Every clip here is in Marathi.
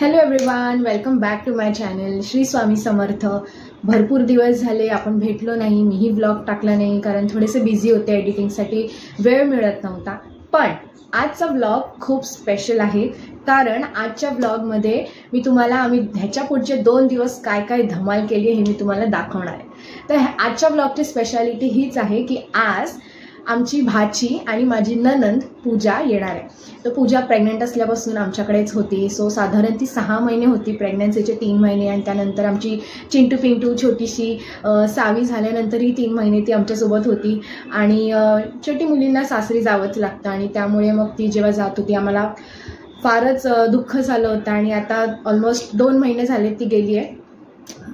Hello everyone, welcome back to my channel Shri Swami Samarth. भरपूर दिवस झाले आपण भेटलो नाही, मीही व्लॉग टाकला नाही कारण थोडेसे बिझी होते, एडिटिंगसाठी वेळ मिळत नव्हता। पण आजचा व्लॉग खूप स्पेशल आहे कारण आजच्या व्लॉगमध्ये मी तुम्हाला आम्ही ह्याच्या पुढचे 2 दिवस काय काय धमाल केली हे मी तुम्हाला दाखवणार आहे। तर आजच्या व्लॉगची स्पेशालिटी हीच आहे की आज आमची भाची आणि माझी ननंद पूजा येणार आहे। तर पूजा प्रेग्नंट असल्यापासून आमच्याकडेच होती। सो साधारण ती 6 महिने होती, प्रेग्नन्सीचे 3 महिने आणि त्यानंतर आमची चिंटू पिंटू छोटीशी सावी झाल्यानंतरही 3 महिने ती आमच्यासोबत होती। आणि छोटी मुलींना सासरी जावंच लागतं आणि त्यामुळे मग ती जेव्हा जात होती आम्हाला फारच दुःख झालं होतं। आणि आता ऑलमोस्ट 2 महिने झाले ती गेली आहे,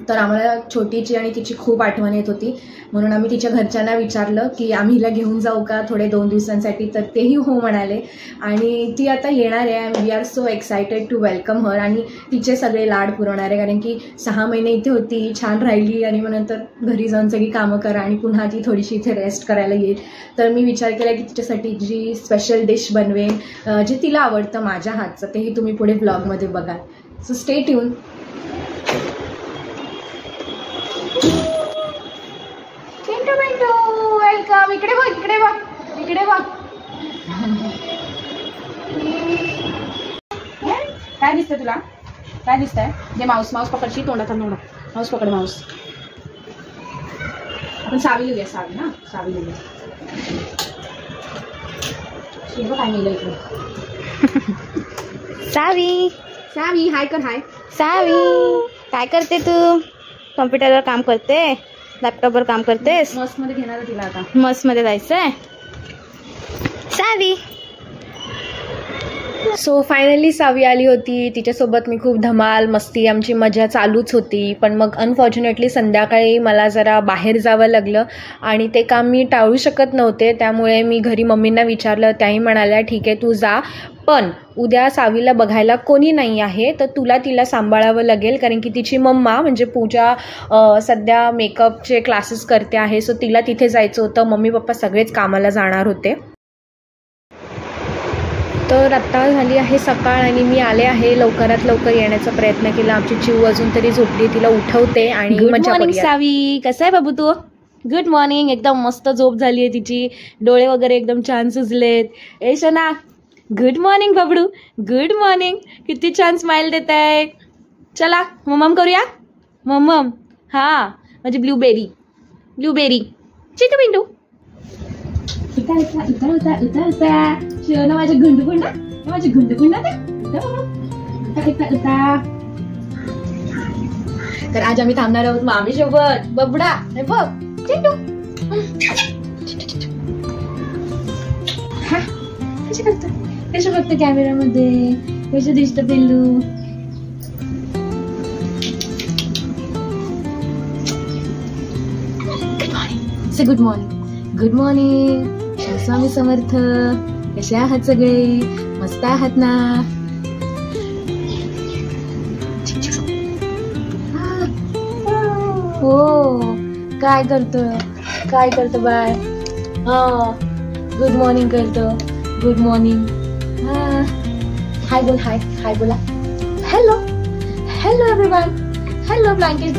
तर आम्हाला छोटीची आणि तिची खूप आठवण येत होती। म्हणून आम्ही तिच्या घरच्यांना विचारलं की आम्ही हिला घेऊन जाऊ का थोडे 2 दिवसांसाठी, तर तेही हो म्हणाले। आणि ती आता येणार आहे। We are so excited to welcome her आणि तिचे सगळे लाड पुरवणार आहे कारण की 6 महिने इथे होती, छान राहिली आणि मग नंतर घरी जाऊन सगळी कामं करा आणि पुन्हा ती थोडीशी इथे रेस्ट करायला येईल। तर मी विचार केला की तिच्यासाठी जी स्पेशल डिश बनवेन जे तिला आवडतं माझ्या हातचं, तेही तुम्ही पुढे ब्लॉगमध्ये बघाल। So stay tune. वेलकम, इकडे बघ, इकडे बघ, इकडे बघ। काय दिसतंय तुला? काय दिसतंय? जे माऊस माऊस पकडशी, तोंडात आणून माऊस पकड, माऊस। आपण सावी लिहूया, सावी ना, सावी लिहूया। शिव काय लिहिलं इकडे? सावी, सावी हाय कर, हाय। सावी काय करते तू? कॉम्प्युटरवर काम करते, लॅपटॉपवर काम करतेस? मस्त मध्ये घेणार तिला आता, मस्त मध्ये जायचंय सावी। सो फायनली सावी आली होती, तिच्यासोबत मी खूप धमाल मस्ती आमची मजा चालूच होती। पण मग अनफॉर्च्युनेटली संध्याकाळी मला जरा बाहेर जावं लागलं आणि ते काम मी टाळू शकत नव्हते। त्यामुळे मी घरी मम्मींना विचारलं, त्याही म्हणाल्या ठीक आहे तू जा, पण उद्या सावीला बघायला कोणी नाही आहे, तर तुला तिला सांभाळावं लागेल कारण की तिची मम्मा म्हणजे पूजा सध्या मेकअपचे क्लासेस करते आहे। सो तिला तिथे जायचं होतं, मम्मी पप्पा सगळेच कामाला जाणार होते। तर आत्ता झाली आहे सकाळ आणि मी आले आहे, लवकरात लवकर येण्याचा प्रयत्न केला। आमची चिऊ अजून तरी झोपली, तिला उठवते आणि गुड मॉर्निंग सावी, कसं आहे बाबू तू? गुड मॉर्निंग, एकदम मस्त झोप झाली आहे तिची, डोळे वगैरे एकदम छान सुजलेत। ए शना, गुड मॉर्निंग बाबडू, गुड मॉर्निंग, किती छान स्माइल देत आहे। चला मम्मम करूया, मम्मम। हां म्हणजे ब्लूबेरी, ब्लूबेरी, चिंटू पिंटू इथं इथं इथं इथं इथं इथं शिवना माझ्या गुंडुगुंडा, माझ्या गुंडुगुंडा इथं इथं इथं। तर आज आम्ही थांबणार आहोत मामी सोबत। बबडा हे बघ चिंटू, हा कशी करतो, कशी बघतो कॅमेरामध्ये, कसं दिसतं पिल्लू? गुड मॉर्निंग, से good morning, good morning Swami Samarth. कसे आहात सगळे? मस्त आहात ना? हो काय करतो, काय करतो बाय? हा गुड मॉर्निंग करतो, गुड मॉर्निंग। हा हाय बोल, हाय हाय बोला। Hello hello everyone, hello blanket.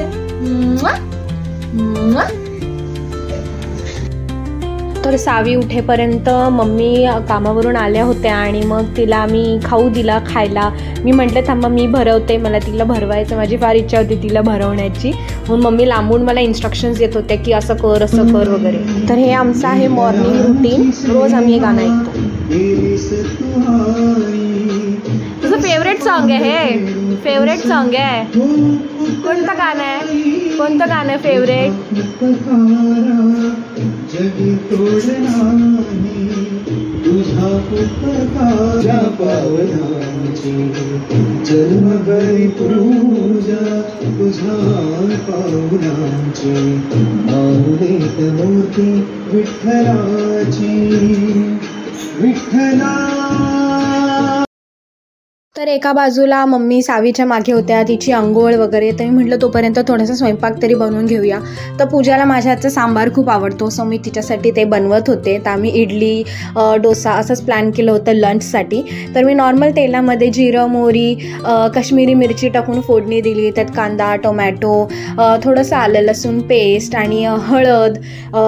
तर सावी उठेपर्यंत मम्मी कामावरून आल्या होत्या आणि मग तिला आम्ही खाऊ दिला खायला। मी म्हटलं थांबा मी भरवते, मला तिला भरवायचं, माझी फार इच्छा होती तिला भरवण्याची। म्हणून मम्मी लांबून मला इन्स्ट्रक्शन्स देत होते की असं कर असं कर वगैरे। तर हे आमचं आहे मॉर्निंग रुटीन, रोज आम्ही हे गाणं ऐकतो। तुझं फेवरेट सॉन्ग आहे हे? फेवरेट सॉन्ग आहे? कोणतं गाणं आहे, कोणतं गाणं आहे फेवरेट? जन्मभरी पूजा तुझ्या पावलांची, आवडेत मूर्ती विठ्ठलाची, विठ्ठला। तर एका बाजूला मम्मी सावीच्या मागे होत्या, तिची अंघोळ वगैरे. तर मी म्हटलं तोपर्यंत थोडासा स्वयंपाक तरी बनवून घेऊया. तर पूजाला माझ्या हातचा सांबार खूप आवडतो, सो मी तिच्यासाठी ते बनवत होते. तर आम्ही इडली डोसा असंच प्लॅन केलं होतं लंचसाठी. तर मी नॉर्मल तेलामध्ये जिरं मोहरी काश्मीरी मिरची टाकून फोडणी दिली. त्यात कांदा टोमॅटो थोडंसं आलं लसूण पेस्ट आणि हळद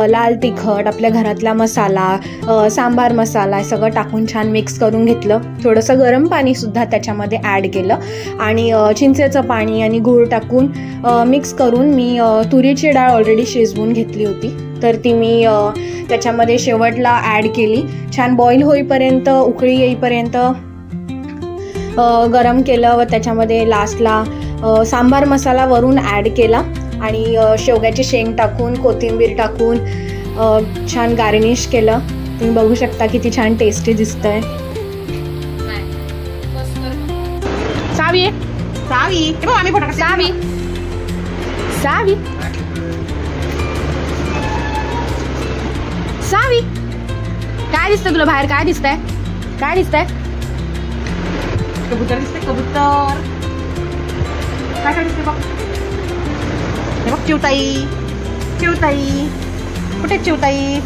लाल तिखट आपल्या घरातला मसाला सांबार मसाला हे सगळं टाकून छान मिक्स करून घेतलं. थोडंसं गरम पाणीसुद्धा त्याच्यामध्ये ॲड केलं आणि चिंचेचं पाणी आणि गूळ टाकून मिक्स करून मी तुरीची डाळ ऑलरेडी शिजवून घेतली होती. तर ती मी त्याच्यामध्ये शेवटला ॲड केली. छान बॉईल होईपर्यंत उकळी येईपर्यंत गरम केलं व त्याच्यामध्ये लास्टला सांबार मसाला वरून ॲड केला आणि शेवग्याची शेंग टाकून कोथिंबीर टाकून छान गार्निश केलं. तुम्ही बघू शकता किती छान टेस्टी दिसतंय. सावी सावी सावी सावी सावी काय दिसतंय तुला बाहेर? काय दिसतंय? काय दिसतंय? कबूतर दिसतंय. कबूतर काय काय दिसतंय बघ. हे बघ चिवताई. चिवताई कुठे चिवताई?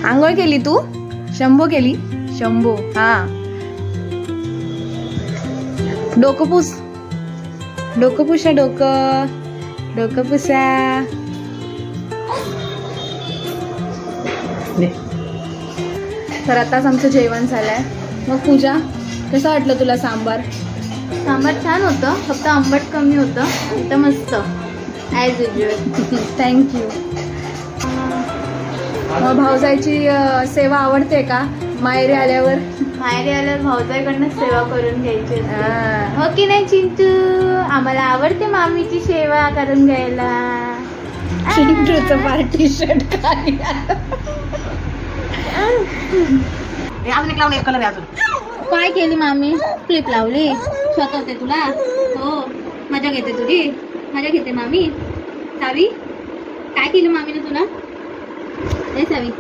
आंघोळ केली तू? शंभो केली? शंभो हा. डोकं पुस. डोकं पुसा. डोकं डोकं पुसा. तर आताच आमचं जेवण झालंय. मग पूजा कसं वाटलं तुला सांबार? सांबार छान होतं, फक्त आंबट कमी होतं. एकदम मस्त ॲज युजल. थँक्यू. मग भाऊजाईची सेवा आवडते का माहेरी आल्यावर? माहेरी आल्यावर भाऊजाईकडनं सेवा करून घ्यायची. हो की नाही चिंटू? आम्हाला आवडते मामीची सेवा करून घ्यायला. चिंटूचं पार्टी शर्ट काय काय केली मामी? क्लिप लावली. स्वतःवते तुला? हो मजा घेते तुझी. मजा घेते मामी. सावी काय केलं मामीने तुला? ए सावी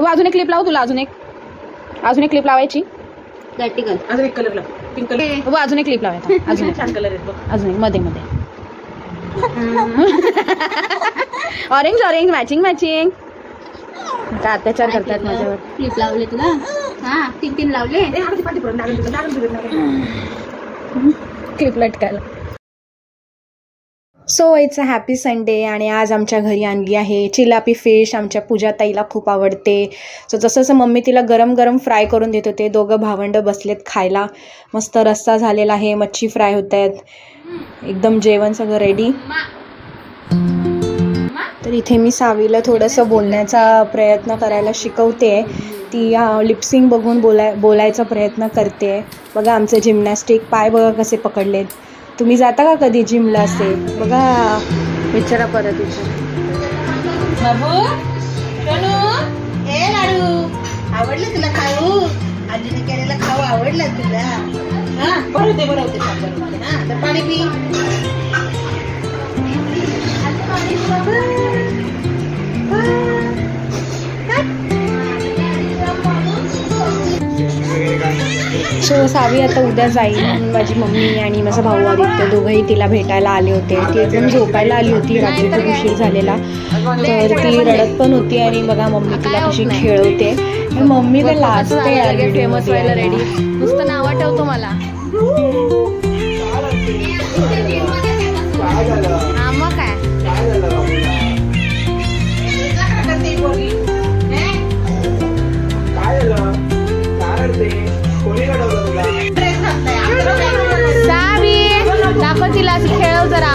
अजून एक क्लिप लावू तुला. अजून एक क्लिप लावायची. प्रॅक्टिकल अजून एक कलर लाव. Pink colour. अजून एक क्लिप लावायचा. अजून छान कलर आहेत बघ. अजून एक मध्ये मध्ये ऑरेंज ऑरेंज मॅचिंग मॅचिंग. काय अत्याचार करतात माझ्यावर. क्लिप लावले तुला? हा 3 लावले. क्लिप लटकायला. So it's a happy Sunday आणि आज आमच्या घरी आणली आहे चिलापी फिश. आमच्या पूजा ताईला खूप आवडते. सो जसं जसं मम्मी तिला गरम गरम फ्राय करून देत होते. दोघं भावंडं बसलेत खायला. मस्त रस्सा झालेला आहे. मच्छी फ्राय होत आहेत. एकदम जेवण सगळं रेडी. तर इथे मी सावीला थोडंसं बोलण्याचा प्रयत्न करायला शिकवते. ती लिपसिंग बघून बोलायचा प्रयत्न करते. बघा आमचं जिम्नॅस्टिक. पाय बघा कसे पकडलेत. तुम्ही जाता का कधी जिमला? असे बघा. विचारा परत विचारा. बाबू सोनू ए लाडू आवडलं तुला खाऊ? आजीने केलेला खाऊ आवडला तुला? हा बनवते हा. तर पाणी पी. सो सावी आता उद्या जाईल. माझी मम्मी आणि माझा भाऊ आदित्य दोघंही तिला भेटायला आले होते. ती एकदम झोपायला आली होती. रात्री खूप उशीर झालेला. तर ती रडत पण होती आणि बघा मम्मी तिला कशी खेळवते. मम्मी तर लाजते. फेमस व्हायला रेडी. नुसतं नाव आठवतो मला. हा मग काय सावी दाखव तिला. खेळव जरा.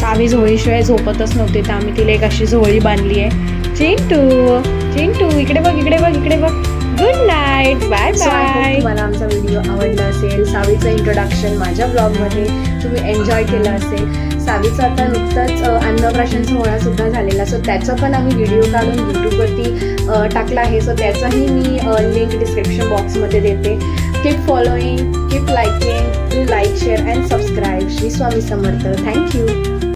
सावी झोळीशिवाय झोपतच नव्हते. तर आम्ही तिला एक अशी झोळी बांधली आहे. चिंटू चिंटू इकडे बघ इकडे बघ इकडे बघ. राईट. Bye bye. तुम्हाला आमचा व्हिडिओ आवडला असेल. सावीचं इंट्रोडक्शन माझ्या ब्लॉगमध्ये तुम्ही एन्जॉय केलं असेल. सावीचं आता नुकतंच अन्नप्राशन सोहळा सुद्धा झालेला, सो त्याचा पण आम्ही व्हिडिओ काढून यूट्यूबवरती टाकला आहे. सो त्याचाही मी लिंक डिस्क्रिप्शन बॉक्समध्ये देते. Keep following, keep liking, do like, share and subscribe. Shri Swami Samarth. Thank you.